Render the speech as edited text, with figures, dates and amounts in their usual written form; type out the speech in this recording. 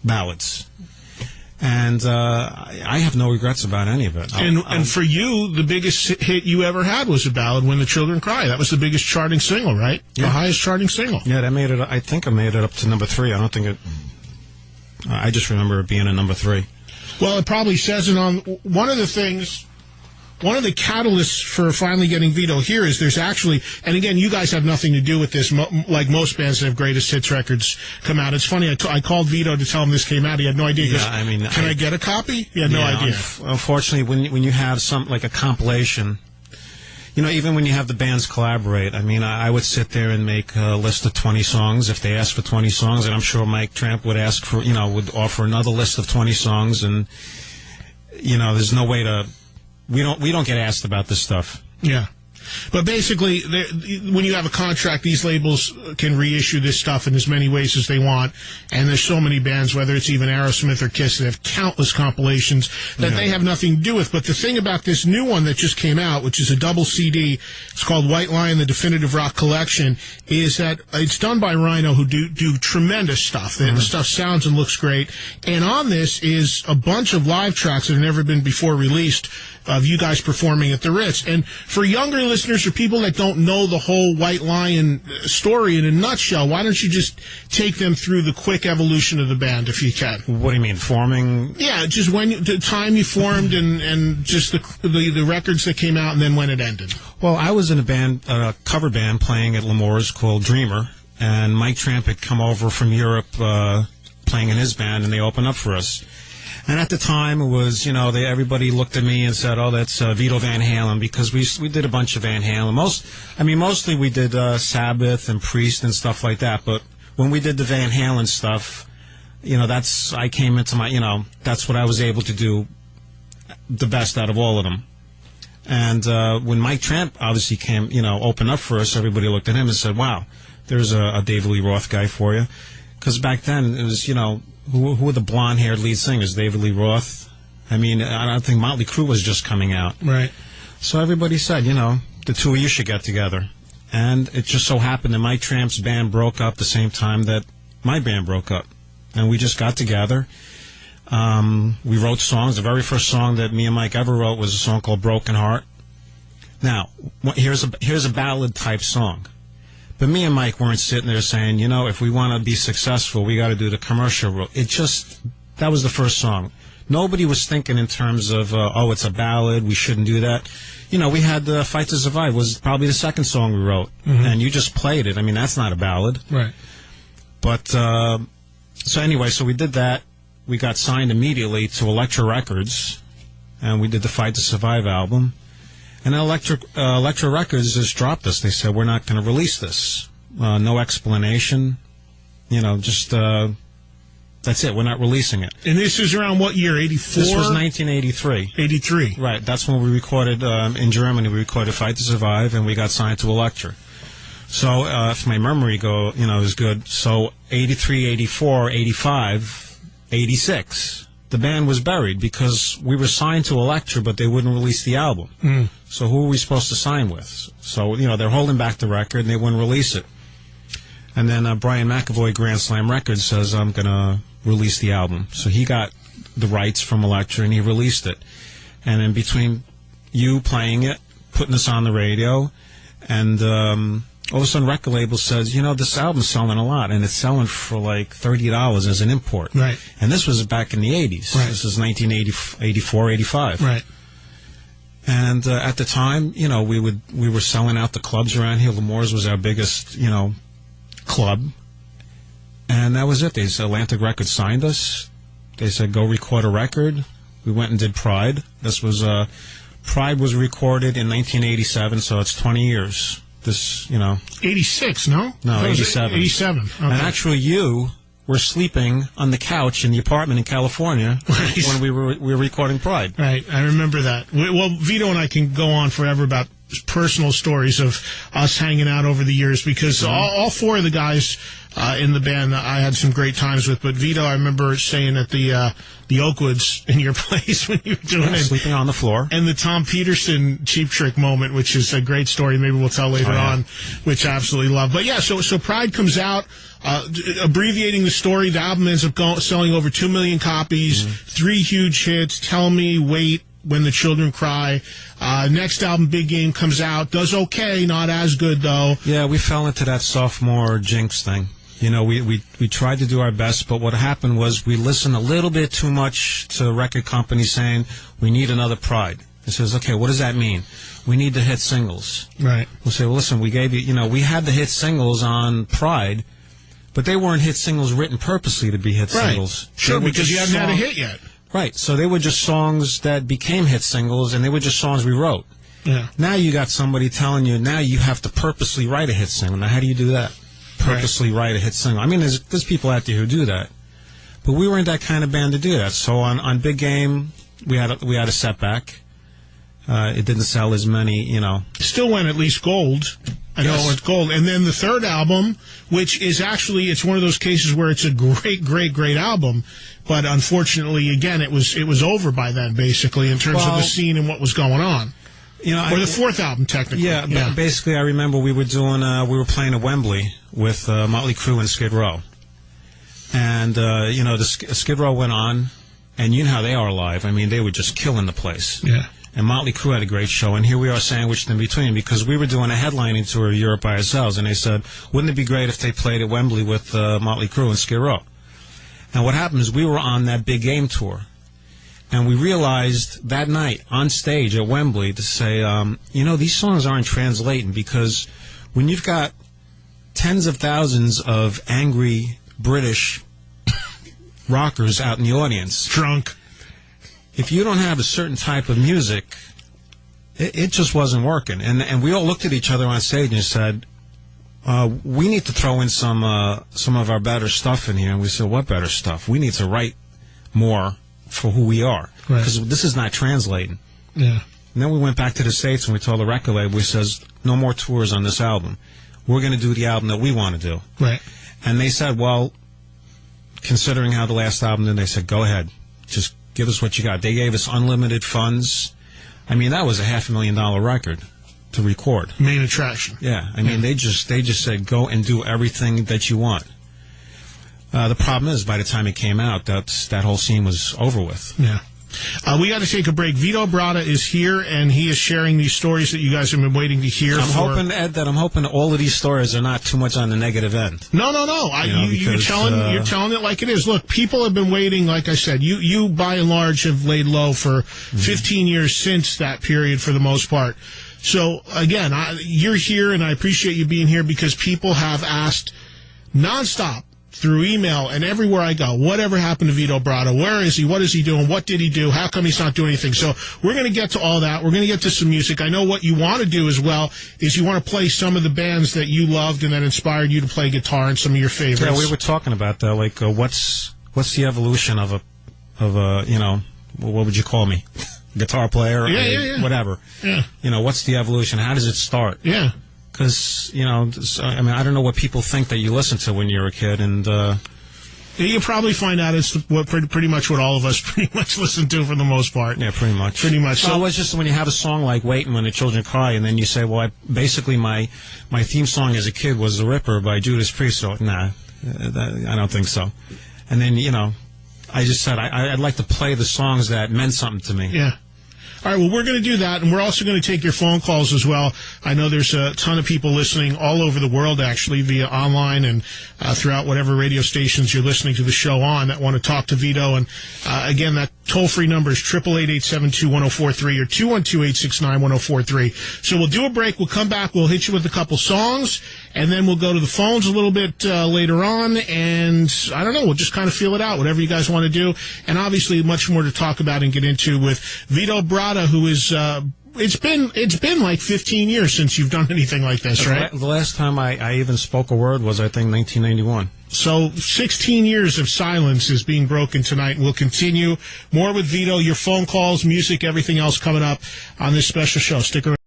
ballads. And I have no regrets about any of it. And for you, the biggest hit you ever had was a ballad, When the Children Cry. That was the biggest charting single, right? Yeah. The highest charting single. Yeah, that made it. I think I made it up to number 3. I don't think it... I just remember it being a number 3. Well, it probably says it on... One of the catalysts for finally getting Vito here is there's actually, and again, you guys have nothing to do with this, like most bands that have greatest hits records come out. It's funny, I called Vito to tell him this came out. He had no idea. Yeah, I mean, can I get a copy? He had no idea. Unfortunately, when you have something like a compilation, you know, even when you have the bands collaborate, I mean, I would sit there and make a list of 20 songs if they asked for 20 songs, and I'm sure Mike Tramp would ask for, you know, would offer another list of 20 songs, and, you know, there's no way to... We don't get asked about this stuff. Yeah. But basically, when you have a contract, these labels can reissue this stuff in as many ways as they want. And there's so many bands, whether it's even Aerosmith or Kiss, that have countless compilations that they have nothing to do with. But the thing about this new one that just came out, which is a double CD, it's called White Lion, the Definitive Rock Collection, is that it's done by Rhino, who do tremendous stuff. The stuff sounds and looks great. And on this is a bunch of live tracks that have never been before released of you guys performing at the Ritz. And for younger listeners or people that don't know the whole White Lion story in a nutshell, why don't you just take them through the quick evolution of the band, if you can? What do you mean, forming? Yeah, just the time you formed and just the records that came out and then when it ended. Well, I was in a band, a cover band playing at L'Amour's called Dreamer, and Mike Tramp had come over from Europe playing in his band, and they opened up for us. And at the time, it was, you know, everybody looked at me and said, "Oh, that's Vito Van Halen," because we did a bunch of Van Halen. Mostly we did Sabbath and Priest and stuff like that. But when we did the Van Halen stuff, you know, I came into my, you know, that's what I was able to do the best out of all of them. And when Mike Tramp obviously came, you know, opened up for us, everybody looked at him and said, "Wow, there's a David Lee Roth guy for you." Because back then it was, you know. Who were the blonde-haired lead singers? David Lee Roth. I mean, I don't think Motley Crue was just coming out. Right. So everybody said, you know, the two of you should get together. And it just so happened that Mike Tramp's band broke up the same time that my band broke up. And we just got together. We wrote songs. The very first song that me and Mike ever wrote was a song called Broken Heart. Now, here's a ballad-type song. But me and Mike weren't sitting there saying, you know, if we want to be successful, we got to do the commercial route. That was the first song. Nobody was thinking in terms of, oh, it's a ballad, we shouldn't do that. You know, we had Fight to Survive was probably the second song we wrote. And you just played it. I mean, that's not a ballad. Right. But, so anyway, so we did that. We got signed immediately to Elektra Records, and we did the Fight to Survive album. And Elektra Records just dropped us. They said, we're not going to release this. No explanation. You know, just, that's it. We're not releasing it. And this is around what year, 84? This was 1983. 83. Right. That's when we recorded, in Germany, we recorded Fight to Survive, and we got signed to Elektra. So, if my memory is good, so 83, 84, 85, 86. The band was buried because we were signed to Elektra, but they wouldn't release the album. So who were we supposed to sign with? So, you know, they're holding back the record, and they wouldn't release it. And then Brian McAvoy, Grand Slam Records, says, I'm going to release the album. So he got the rights from Elektra, and he released it. And in between you playing it, putting us on the radio, and all of a sudden record label says, you know, this album's selling a lot, and it's selling for like $30 as an import. Right. And this was back in the 80s. Right. This is 1984, 85. Right. And at the time, you know, we were selling out the clubs around here. L'Amour's was our biggest, you know, club. And that was it. Atlantic Records signed us. They said, go record a record. We went and did Pride. This was, Pride was recorded in 1987, so it's 20 years. This, you know. 86, no? No, 87. 87. Okay. And actually you were sleeping on the couch in the apartment in California when we were recording Pride. Right, I remember that. Well, Vito and I can go on forever about personal stories of us hanging out over the years because all four of the guys in the band that I had some great times with. But Vito, I remember staying at the Oakwoods in your place when you were doing it. Sleeping on the floor. And the Tom Peterson Cheap Trick moment, which is a great story. Maybe we'll tell later on, which I absolutely love. But yeah, so Pride comes out. Abbreviating the story, the album ends up selling over 2 million copies, 3 huge hits, Tell Me, Wait, When the Children Cry. Next album, Big Game, comes out. Does okay, not as good, though. Yeah, we fell into that sophomore jinx thing. You know, we tried to do our best, but what happened was we listened a little bit too much to record companies saying, we need another Pride. It says, okay, what does that mean? We need the hit singles. Right. We'll say, well, listen, we gave you, we had the hit singles on Pride, but they weren't hit singles written purposely to be hit singles. Sure, because you haven't had a hit yet. Right, so they were just songs that became hit singles, and they were just songs we wrote. Yeah. Now you got somebody telling you, now you have to purposely write a hit single. Now, how do you do that? Purposely write a hit single. I mean, there's people out there who do that. But we weren't that kind of band to do that. So on Big Game, we had a setback. It didn't sell as many, Still went at least gold. I know it's gold. And then the third album, which is actually, it's one of those cases where it's a great, great, great album. But unfortunately, again, it was over by then, basically, in terms of the scene and what was going on. Or the fourth album, technically. Yeah, but basically, I remember we were playing at Wembley with Motley Crue and Skid Row. And, the Skid Row went on, and you know how they are live. I mean, they were just killing the place. Yeah. And Motley Crue had a great show, and here we are sandwiched in between because we were doing a headlining tour of Europe by ourselves, and they said, wouldn't it be great if they played at Wembley with Motley Crue and Skid Row? And what happened is we were on that Big Game tour, and we realized that night on stage at Wembley to say, these songs aren't translating because when you've got tens of thousands of angry British rockers out in the audience. Drunk. If you don't have a certain type of music, it just wasn't working. And we all looked at each other on stage and said, we need to throw in some of our better stuff in here. And we said, what better stuff? We need to write more for who we are. Because this is not translating. Yeah. And then we went back to the States and we told the record label, we says, no more tours on this album. We're going to do the album that we want to do. Right. And they said, well, considering how the last album did, they said, go ahead. Just give us what you got. They gave us unlimited funds. I mean, that was a $500,000 record to record. Main attraction. Yeah. I mean, they just said, go and do everything that you want. The problem is, by the time it came out, that whole scene was over with. Yeah. We got to take a break. Vito Bratta is here, and he is sharing these stories that you guys have been waiting to hear. I'm hoping, Ed, that all of these stories are not too much on the negative end. No. You're telling it like it is. Look, people have been waiting. Like I said, you by and large have laid low for 15 years since that period, for the most part. So again, you're here, and I appreciate you being here because people have asked nonstop, through email and everywhere I go, whatever happened to Vito Bratta? Where is he? What is he doing? What did he do? How come he's not doing anything? So we're going to get to all that. We're going to get to some music. I know what you want to do as well is you want to play some of the bands that you loved and that inspired you to play guitar and some of your favorites. Yeah, we were talking about that. Like, what's the evolution of a what would you call me? Guitar player? Yeah. Whatever. Yeah. what's the evolution? How does it start? Yeah. Because, I mean, I don't know what people think that you listen to when you're a kid, and... you probably find out it's pretty much what all of us pretty much listen to for the most part. Yeah, pretty much. Pretty much. So it's just when you have a song like Waitin' When the Children Cry, and then you say, well, basically my theme song as a kid was The Ripper by Judas Priest. So, nah, I don't think so. And then, I just said I'd like to play the songs that meant something to me. Yeah. All right, well, we're going to do that, and we're also going to take your phone calls as well. I know there's a ton of people listening all over the world, actually, via online and throughout whatever radio stations you're listening to the show on that want to talk to Vito. And, again, that toll-free number is 888-872-1043 or 212-869-1043. So we'll do a break. We'll come back. We'll hit you with a couple songs, and then we'll go to the phones a little bit later on. And, I don't know, we'll just kind of feel it out, whatever you guys want to do. And, obviously, much more to talk about and get into with Vito Bratta, who is it's been like 15 years since you've done anything like this, right? The last time I even spoke a word was, I think, 1991. So 16 years of silence is being broken tonight. We'll continue more with Vito, your phone calls, music, everything else coming up on this special show. Stick around.